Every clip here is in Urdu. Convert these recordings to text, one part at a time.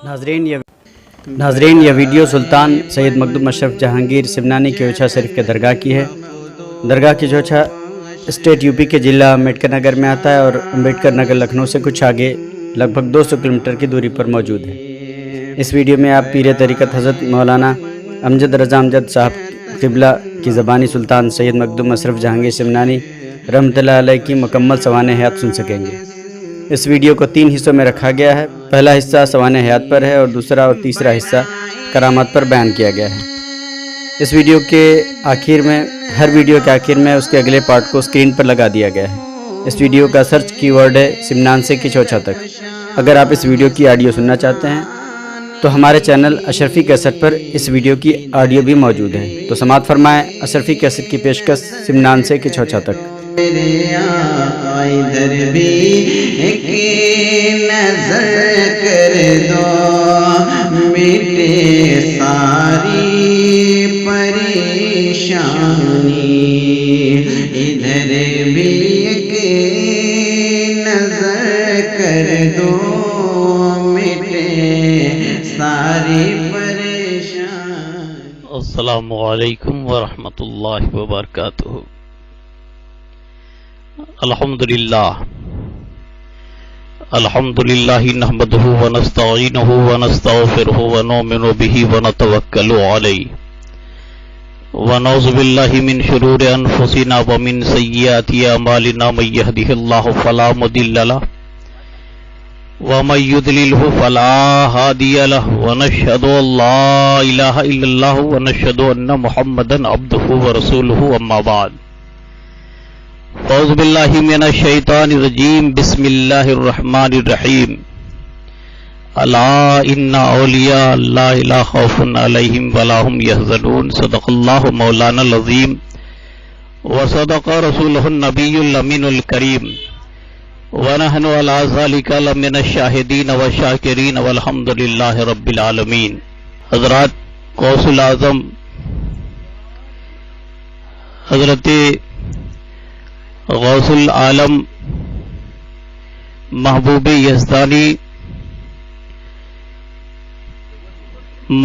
ناظرین یہ ویڈیو سلطان سید مخدوم اشرف جہانگیر سمنانی کے اوچھا شریف کے درگاہ کی ہے۔ درگاہ کی جوچھا اسٹیٹ یوپی کے ضلع امبیڈکر نگر میں آتا ہے اور امبیڈکر نگر لکھنؤ سے کچھ آگے لگ بھگ 200 کلومیٹر کی دوری پر موجود ہے۔ اس ویڈیو میں آپ پیر طریقت حضرت مولانا امجد رضا امجد صاحب قبلہ کی زبانی سلطان سید مخدوم اشرف جہانگیر سمنانی رحمۃ اللہ علیہ کی مکمل سوانح حیات سن سکیں گے۔ اس ویڈیو کو 3 حصوں میں رکھا گیا ہے۔ پہلا حصہ سوانح حیات پر ہے اور دوسرا اور تیسرا حصہ کرامات پر بیان کیا گیا ہے۔ اس ویڈیو کے آخر میں ہر ویڈیو کے آخر میں اس کے اگلے پارٹ کو اسکرین پر لگا دیا گیا ہے۔ اس ویڈیو کا سرچ کی ورڈ ہے سمنان سے کچھوچھا تک۔ اگر آپ اس ویڈیو کی آڈیو سننا چاہتے ہیں تو ہمارے چینل اشرفی کیسٹ پر اس ویڈیو کی آڈیو بھی موجود ہے، تو سماعت فرمائیں اشرفی کیسٹ کی پیشکش سمنان سے کچھوچھا تک۔ ادھر بھی ایک نظر کر دو، مٹے ساری پریشانی۔ ادھر بھی ایک نظر کر دو، مٹے ساری پریشانی۔ السلام علیکم ورحمۃ اللہ وبرکاتہ۔ الحمدللہ نحمده ونستعینه ونستغفره ونؤمن به ونتوکل علیہ ونعوذ باللہ من شرور انفسنا ومن سیئات اعمالنا، من یهده اللہ فلا مضل له ومن یضللہ فلا ہادی له، ونشهد ان لا الہ الا اللہ ونشهد ان محمدا عبدہ ورسولہ، اما بعد۔ اعوذ باللہ من الشیطان الرجیم، بسم اللہ الرحمن الرحیم۔ الا ان اولیاء اللہ لا خوف علیہم ولا هم یحزنون، صدق اللہ مولانا العظیم وصدق رسولہ النبی الامین الکریم، ونحن علی ذلک لمن الشاہدین والشاکرین والحمد للہ رب العالمین۔ حضرات، غوث الاعظم حضرت غوث العالم محبوب یزدانی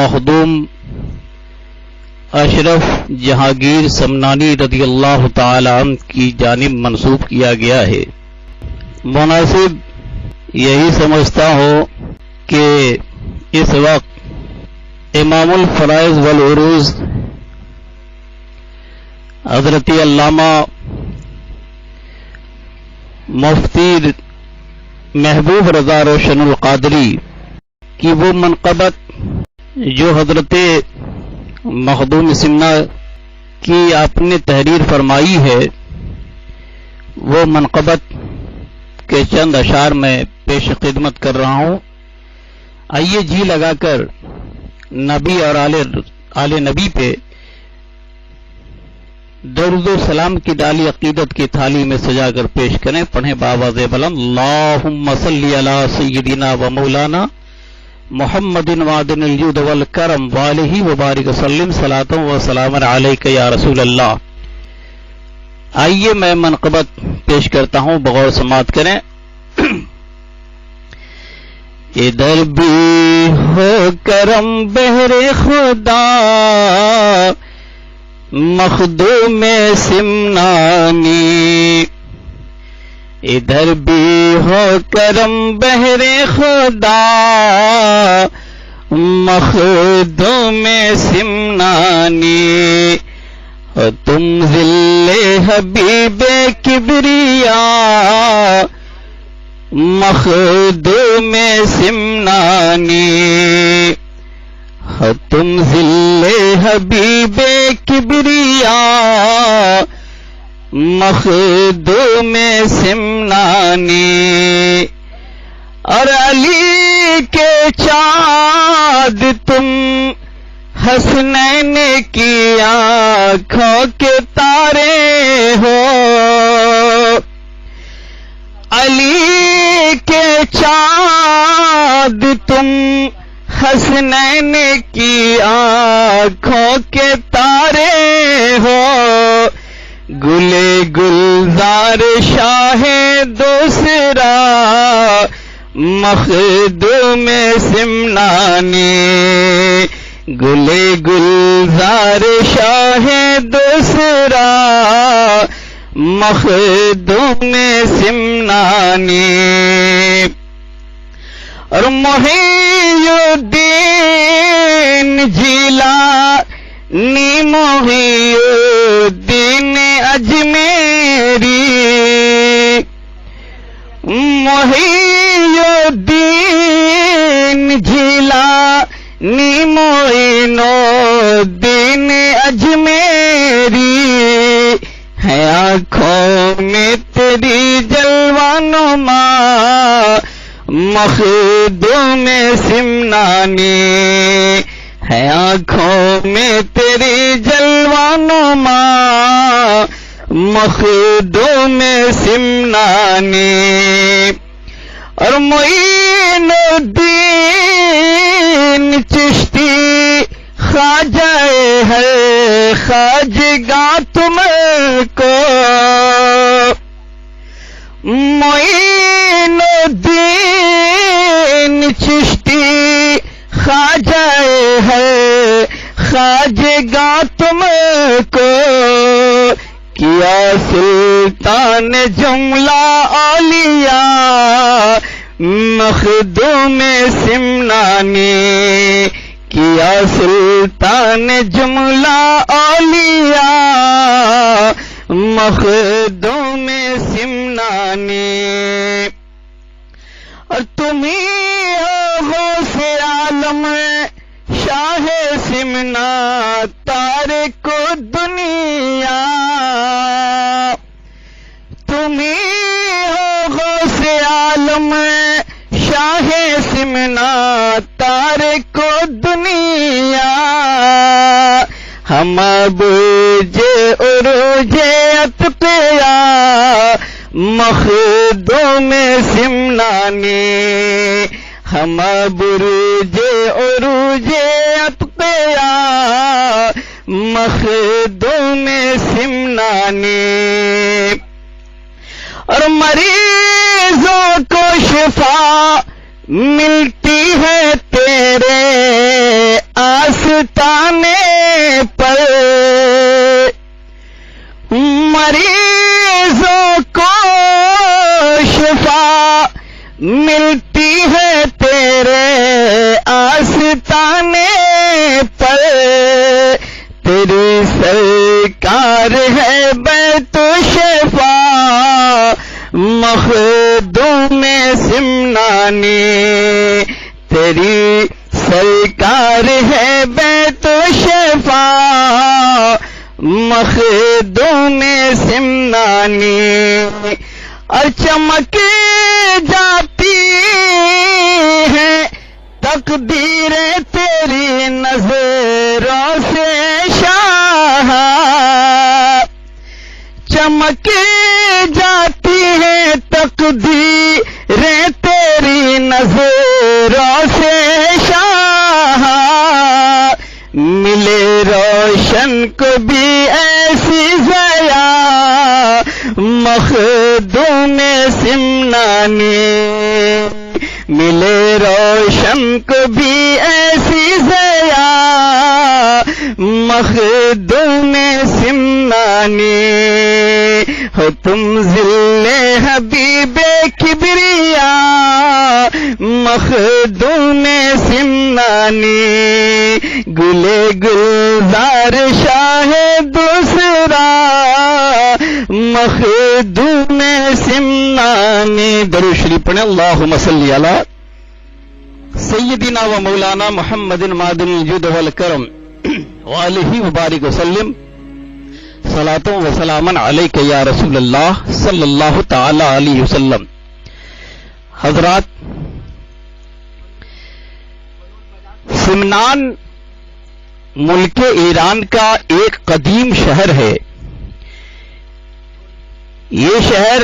مخدوم اشرف جہانگیر سمنانی رضی اللہ تعالی عنہ کی جانب منسوب کیا گیا ہے۔ مناسب یہی سمجھتا ہوں کہ اس وقت امام الفرائض والعروض حضرت علامہ مفتی محبوب رضا روشن القادری کی وہ منقبت جو حضرت مخدوم سمنا کی آپ نے تحریر فرمائی ہے، وہ منقبت کے چند اشعار میں پیش خدمت کر رہا ہوں۔ آئیے جی لگا کر نبی اور آل نبی پہ درود و سلام کی ڈالی عقیدت کی تھالی میں سجا کر پیش کریں۔ پڑھیں بآواز بلند، اللہم صلی علی سیدنا و مولانا محمد وعدن الجود والکرم والہ وبارک وسلم، صلاۃ و سلام علیک یا رسول اللہ۔ آئیے میں منقبت پیش کرتا ہوں، بغور سماعت کریں۔ ادھر بھی ہو کرم بہر خدا مخدوم سمنانی، ادھر بھی ہو کرم بہر خدا مخدوم سمنانی، تم ذل حبیب کبریا مخدوم سمنانی، تم ذل حبیب کبریا مخدوم سمنانی، اور علی کے چاند تم حسنین کی آنکھوں کے تارے ہو، علی کے چاند تم حسنین کی آنکھوں کے تارے ہو، گلے گلزار شاہ دوسرا مخدوم سمنانی گلے گلزار شاہ دوسرا مخدوم سمنانی اور محی الدین جیلانی محی الدین اجمیری محی الدین جیلانی معین الدین اجمیری ہے آنکھوں میں تیری جلوہ نما مخدوم سمنانی ہے آنکھوں میں تیری جلوہ نما مخدوم سمنانی اور معین الدین چشتی خواجہ ہے خواجگاں تم کو معین الدین چشتی خواجہ ہے خواجگاں تم کو کیا سلطان جملہ اولیاء مخدوم سمنانی کیا سلطان جملہ اولیاء مخدوم سمنانی اور تمہیں غوث عالم شاہ سمنا تارک دنیا تمہیں غوث عالم شاہ سمنا تارک دنیا ہم بوجھے عروج اتقیا مخدوم سمنانی ہم برج عروج اتقیا مخدوم سمنانی اور مریضوں کو شفا ملتی ہے تیرے آستانے پر مریضوں کو شفا ملتی ہے تیرے آستانے پر تیری سرکار ہے بیت شفا مخدوم سمنانی تیری سرکار ہے بیت شفا مخدوم سمنانی اور چمک جاتی ہے تقدیر تیری نظروں سے شاہ چمک جاتی ہے تقدیر تیری نظروں سے شاہ ملے روشن کو بھی ایسی ضیا مخدوم سمنانی ملے روشن کو بھی ایسی ضیا مخدوم سمنانی ہو تم ذل حبیب کبریا مخدوم سمنانی گلے گلزار شاہ دوسرا مخدوم سمنانی درود شریف پڑھیں اللہم صلی علی سیدنا و مولانا محمد معدن الجود والکرم وآلہ وبارک وسلم صلاۃ و سلاما علیک یا رسول اللہ صلی اللہ تعالی علیہ وسلم. حضرات، سمنان ملک ایران کا ایک قدیم شہر ہے. یہ شہر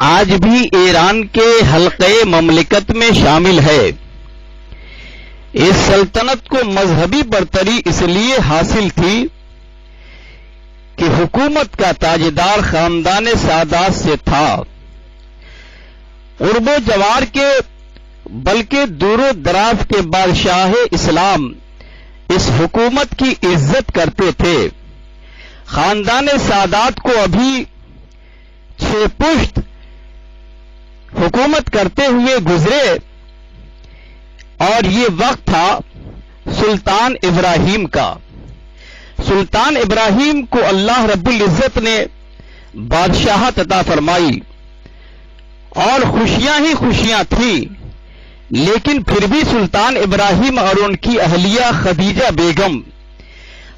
آج بھی ایران کے حلقے مملکت میں شامل ہے. اس سلطنت کو مذہبی برتری اس لیے حاصل تھی کہ حکومت کا تاجدار خاندان سادات سے تھا قرب و جوار کے بلکہ دور و دراز کے بادشاہ اسلام اس حکومت کی عزت کرتے تھے. خاندان سادات کو ابھی 6 پشت حکومت کرتے ہوئے گزرے اور یہ وقت تھا سلطان ابراہیم کا. سلطان ابراہیم کو اللہ رب العزت نے بادشاہت عطا فرمائی اور خوشیاں ہی خوشیاں تھیں، لیکن پھر بھی سلطان ابراہیم اور ان کی اہلیہ خدیجہ بیگم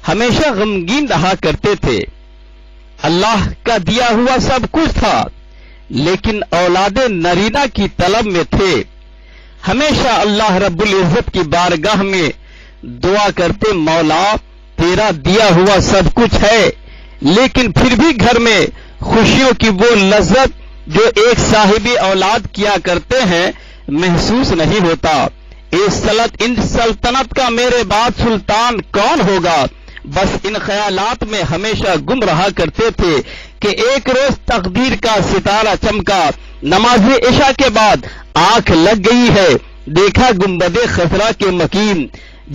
ہمیشہ غمگین رہا کرتے تھے. اللہ کا دیا ہوا سب کچھ تھا لیکن اولاد نرینہ کی طلب میں تھے. ہمیشہ اللہ رب العزت کی بارگاہ میں دعا کرتے، مولا تیرا دیا ہوا سب کچھ ہے لیکن پھر بھی گھر میں خوشیوں کی وہ لذت جو ایک صاحب اولاد کیا کرتے ہیں محسوس نہیں ہوتا. ان سلطنت کا میرے بعد سلطان کون ہوگا؟ بس ان خیالات میں ہمیشہ گم رہا کرتے تھے کہ ایک روز تقدیر کا ستارہ چمکا. نماز عشاء کے بعد آنکھ لگ گئی ہے، دیکھا گنبد خضرا کے مکین،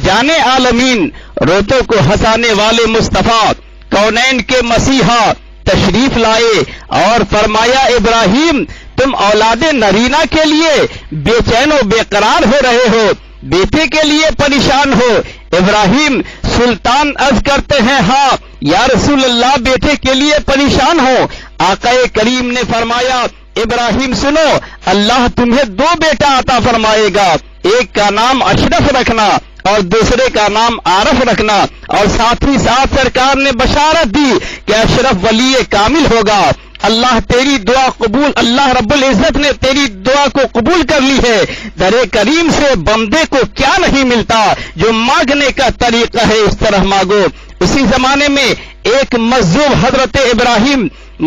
جانے عالمین روتوں کو ہنسانے والے مصطفیٰ کونین کے مسیحا تشریف لائے اور فرمایا ابراہیم تم اولاد نرینہ کے لیے بے چین و بے قرار ہو رہے ہو، بیٹے کے لیے پریشان ہو. ابراہیم سلطان عرض کرتے ہیں ہاں یا رسول اللہ بیٹے کے لیے پریشان ہو. آقا کریم نے فرمایا ابراہیم سنو، اللہ تمہیں 2 بیٹا عطا فرمائے گا، ایک کا نام اشرف رکھنا اور دوسرے کا نام عارف رکھنا. اور ساتھ ہی ساتھ سرکار نے بشارت دی کہ اشرف ولی کامل ہوگا. اللہ تیری دعا قبول، اللہ رب العزت نے تیری دعا کو قبول کر لی ہے. در کریم سے بندے کو کیا نہیں ملتا، جو مانگنے کا طریقہ ہے اس طرح مانگو. اسی زمانے میں ایک مظلوم حضرت ابراہیم،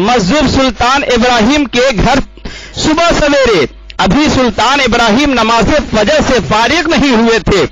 مظلوم سلطان ابراہیم کے گھر صبح سویرے ابھی سلطان ابراہیم نماز فجر سے فارغ نہیں ہوئے تھے،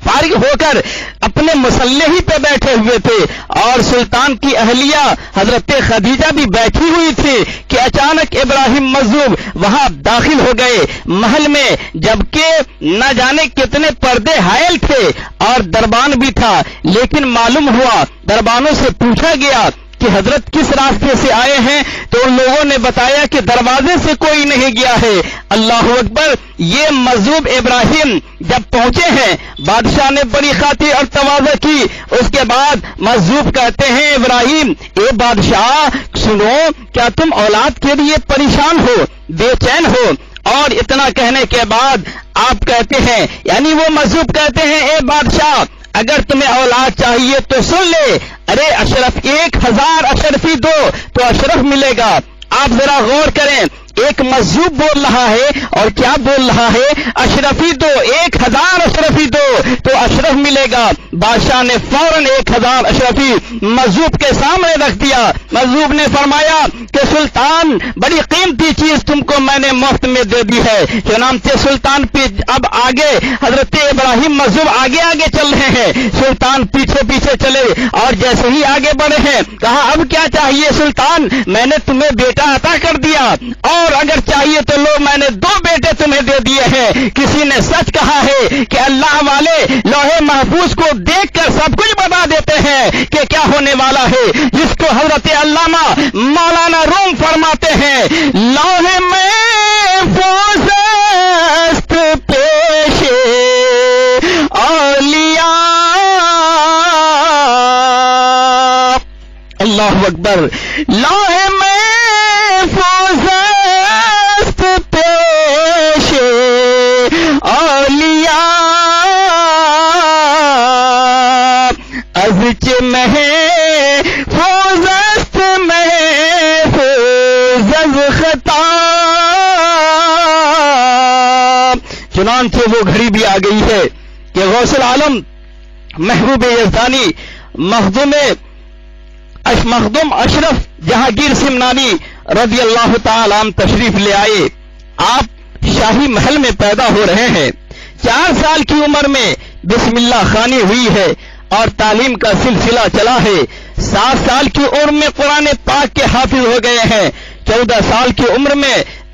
فارغ ہو کر اپنے مسلح ہی پہ بیٹھے ہوئے تھے اور سلطان کی اہلیہ حضرت خدیجہ بھی بیٹھی ہوئی تھی کہ اچانک ابراہیم مظلوم وہاں داخل ہو گئے محل میں، جبکہ نہ جانے کتنے پردے حائل تھے اور دربان بھی تھا. لیکن معلوم ہوا، دربانوں سے پوچھا گیا کہ حضرت کس راستے سے آئے ہیں، تو ان لوگوں نے بتایا کہ دروازے سے کوئی نہیں گیا ہے. اللہ اکبر! یہ مظلوم ابراہیم جب پہنچے ہیں بادشاہ نے بڑی خاطر اور تواضع کی. اس کے بعد مظلوم کہتے ہیں ابراہیم اے بادشاہ سنو، کیا تم اولاد کے لیے پریشان ہو، بے چین ہو؟ اور اتنا کہنے کے بعد آپ کہتے ہیں، یعنی وہ مظلوم کہتے ہیں اے بادشاہ اگر تمہیں اولاد چاہیے تو سن لے، ارے اشرف 1000 اشرفی دو تو اشرف ملے گا. آپ ذرا غور کریں، ایک مظلوم بول رہا ہے اور کیا بول رہا ہے؟ اشرفی دو، 1000 اشرفی دو تو اشرف ملے گا. بادشاہ نے فوراً 1000 اشرفی مظلوم کے سامنے رکھ دیا. مظلوم نے فرمایا کہ سلطان بڑی قیمتی چیز تم کو میں نے مفت میں دے دی ہے. چنانچہ سلطان اب آگے حضرت ابراہیم مظلوم آگے آگے چل رہے ہیں، سلطان پیچھے پیچھے چلے اور جیسے ہی آگے بڑھے ہیں کہا اب کیا چاہیے سلطان؟ میں نے تمہیں بیٹا عطا کر دیا اور اگر چاہیے تو لو میں نے 2 بیٹے تمہیں دے دیے ہیں. کسی نے سچ کہا ہے کہ اللہ والے لوح محفوظ کو دیکھ کر سب کچھ بتا دیتے ہیں کہ کیا ہونے والا ہے، جس کو حضرت علامہ مولانا روم فرماتے ہیں لوح محفوظ است پیش اولیاء. اللہ اکبر! لوح محفوظ است پیش اولیاء از چه محفوظ است محفوظ از خطا. چنانچہ وہ گھڑی بھی آ گئی ہے کہ غوث العالم محبوب یزدانی مخدوم اشرف جہانگیر سمنانی رضی اللہ تعالی عنہ تشریف لے آئے. آپ شاہی محل میں پیدا ہو رہے ہیں، 4 سال کی عمر میں بسم اللہ خوانی ہوئی ہے اور تعلیم کا سلسلہ چلا ہے. 7 سال کی عمر میں قرآن پاک کے حافظ ہو گئے ہیں. 14 سال کی عمر میں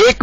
1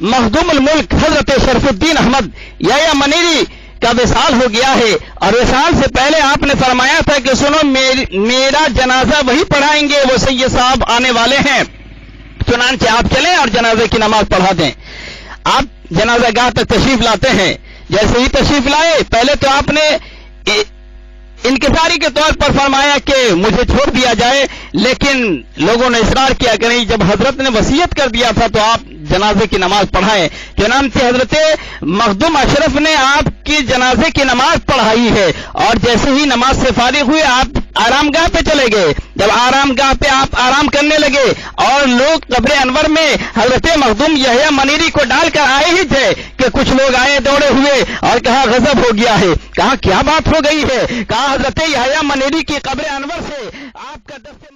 مخدوم الملک حضرت شرف الدین احمد یحییٰ منیری کا وصال ہو گیا ہے، اور وصال سے پہلے آپ نے فرمایا تھا کہ سنو میرا جنازہ وہی پڑھائیں گے، وہ سید صاحب آنے والے ہیں، چنانچہ آپ چلیں اور جنازے کی نماز پڑھا دیں۔ آپ جنازہ گاہ تک تشریف لاتے ہیں، جیسے ہی تشریف لائے پہلے تو آپ نے انکساری کے طور پر فرمایا کہ مجھے چھوڑ دیا جائے، لیکن لوگوں نے اصرار کیا کہ نہیں، جب حضرت نے وصیت کر دیا تھا تو آپ جنازے کی نماز پڑھائیں۔ چنانچہ حضرت مخدوم اشرف نے آپ کی جنازے کی نماز پڑھائی ہے، اور جیسے ہی نماز سے فارغ ہوئے آپ آرام گاہ پہ چلے گئے۔ جب آرام گاہ پہ آپ آرام کرنے لگے اور لوگ قبر انور میں حضرت مخدوم یحییٰ منیری کو ڈال کر آئے ہی تھے کہ کچھ لوگ آئے دوڑے ہوئے اور کہا غضب ہو گیا ہے۔ کہا کیا بات ہو گئی ہے؟ کہا حضرت یحییٰ منیری کی قبر انور سے آپ کا دست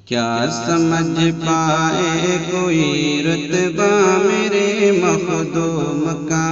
کیا سمجھ پائے کوئی رتبہ میرے مخدوم کا؟